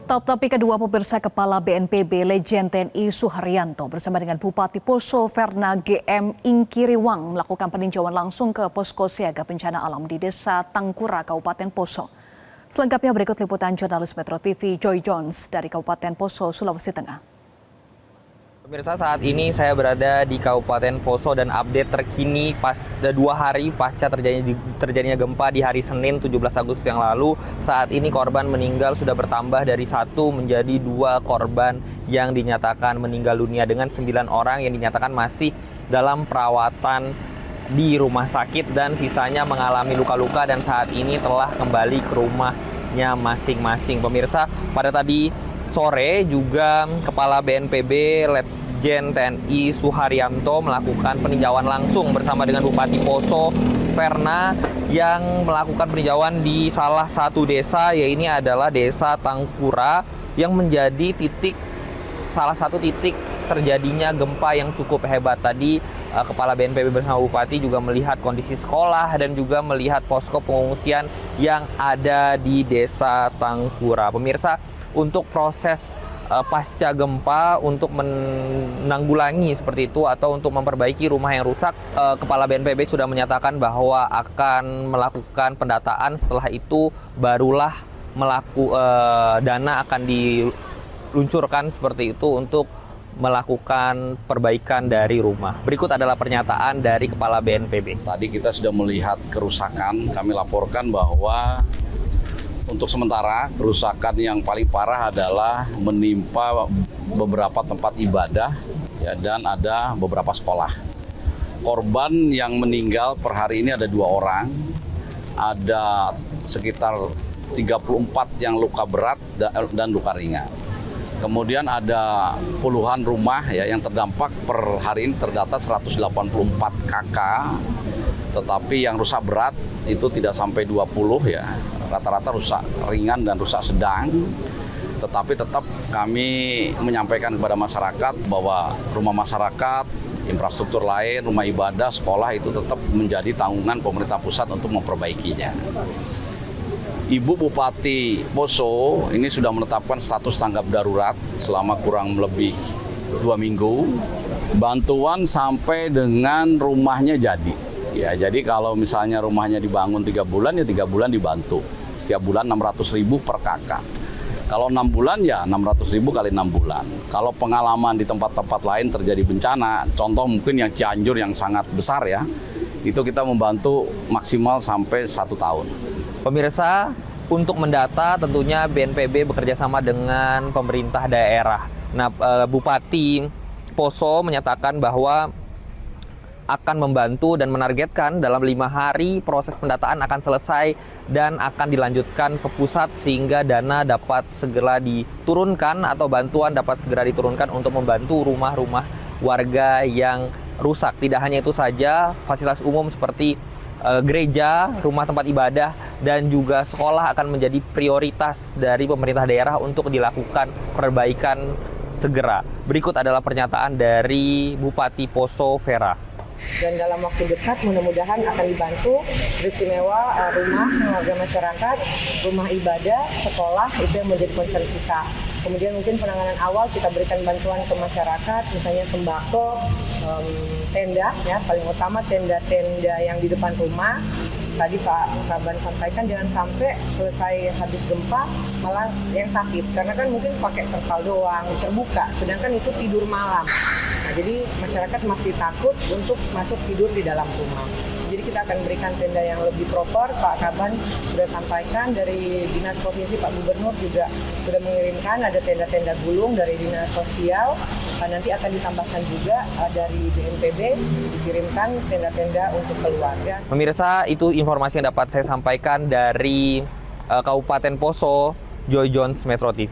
Tapi kedua pemirsa Kepala BNPB Legend TNI Suharyanto bersama dengan Bupati Poso Verna GM Ingkiriwang melakukan peninjauan langsung ke posko siaga bencana alam di Desa Tangkura, Kabupaten Poso. Selengkapnya berikut liputan jurnalis Metro TV Joy Jones dari Kabupaten Poso, Sulawesi Tengah. Pemirsa, saat ini saya berada di Kabupaten Poso dan update terkini 2 hari pasca terjadinya gempa di hari Senin 17 Agustus yang lalu. Saat ini korban meninggal sudah bertambah dari 1 menjadi 2 korban yang dinyatakan meninggal dunia dengan 9 orang yang dinyatakan masih dalam perawatan di rumah sakit dan sisanya mengalami luka-luka dan saat ini telah kembali ke rumahnya masing-masing. Pemirsa, pada tadi sore juga Kepala BNPB Legend TNI Suharyanto melakukan peninjauan langsung bersama dengan Bupati Poso Verna yang melakukan peninjauan di salah satu desa, yaitu adalah Desa Tangkura yang menjadi salah satu titik terjadinya gempa yang cukup hebat. Tadi Kepala BNPB bersama Bupati juga melihat kondisi sekolah dan juga melihat posko pengungsian yang ada di Desa Tangkura. Pemirsa, untuk proses pasca gempa untuk menanggulangi seperti itu atau untuk memperbaiki rumah yang rusak, Kepala BNPB sudah menyatakan bahwa akan melakukan pendataan. Setelah itu barulah dana akan diluncurkan seperti itu untuk melakukan perbaikan dari rumah. Berikut adalah pernyataan dari Kepala BNPB. Tadi kita sudah melihat kerusakan, kami laporkan bahwa untuk sementara, kerusakan yang paling parah adalah menimpa beberapa tempat ibadah ya, dan ada beberapa sekolah. Korban yang meninggal per hari ini ada 2 orang, ada sekitar 34 yang luka berat dan luka ringan. Kemudian ada puluhan rumah ya, yang terdampak per hari ini terdata 184 KK, tetapi yang rusak berat itu tidak sampai 20 ya. Rata-rata rusak ringan dan rusak sedang, tetapi tetap kami menyampaikan kepada masyarakat bahwa rumah masyarakat, infrastruktur lain, rumah ibadah, sekolah itu tetap menjadi tanggungan pemerintah pusat untuk memperbaikinya. Ibu Bupati Poso ini sudah menetapkan status tanggap darurat selama kurang lebih 2 minggu. Bantuan sampai dengan rumahnya jadi. Ya, jadi kalau misalnya rumahnya dibangun 3 bulan, ya 3 bulan dibantu. Setiap bulan 600.000 per kakak. Kalau 6 bulan ya 600.000 kali 6 bulan. Kalau pengalaman di tempat-tempat lain terjadi bencana, contoh mungkin yang Cianjur yang sangat besar ya, itu kita membantu maksimal sampai 1 tahun. Pemirsa, untuk mendata tentunya BNPB bekerja sama dengan pemerintah daerah. Nah, Bupati Poso menyatakan bahwa akan membantu dan menargetkan dalam 5 hari proses pendataan akan selesai dan akan dilanjutkan ke pusat sehingga dana dapat segera diturunkan atau bantuan dapat segera diturunkan untuk membantu rumah-rumah warga yang rusak. Tidak hanya itu saja, fasilitas umum seperti gereja, rumah tempat ibadah, dan juga sekolah akan menjadi prioritas dari pemerintah daerah untuk dilakukan perbaikan segera. Berikut adalah pernyataan dari Bupati Poso Vera. Dan dalam waktu dekat mudah-mudahan akan dibantu beristimewa rumah warga masyarakat, rumah ibadah, sekolah, itu yang menjadi concern kita. Kemudian mungkin penanganan awal kita berikan bantuan ke masyarakat, misalnya sembako, tenda, ya paling utama tenda-tenda yang di depan rumah. Tadi Pak Kaban sampaikan jangan sampai selesai habis gempa malah yang sakit, karena kan mungkin pakai terpal doang, terbuka, sedangkan itu tidur malam. Nah, jadi masyarakat masih takut untuk masuk tidur di dalam rumah. Jadi kita akan berikan tenda yang lebih proper. Pak Kaban sudah sampaikan, dari Dinas Provinsi Pak Gubernur juga sudah mengirimkan ada tenda-tenda gulung dari Dinas Sosial. Nanti akan ditambahkan juga dari BNPB dikirimkan tenda-tenda untuk keluarga. Pemirsa, itu informasi yang dapat saya sampaikan dari Kabupaten Poso, Joy Jones, Metro TV.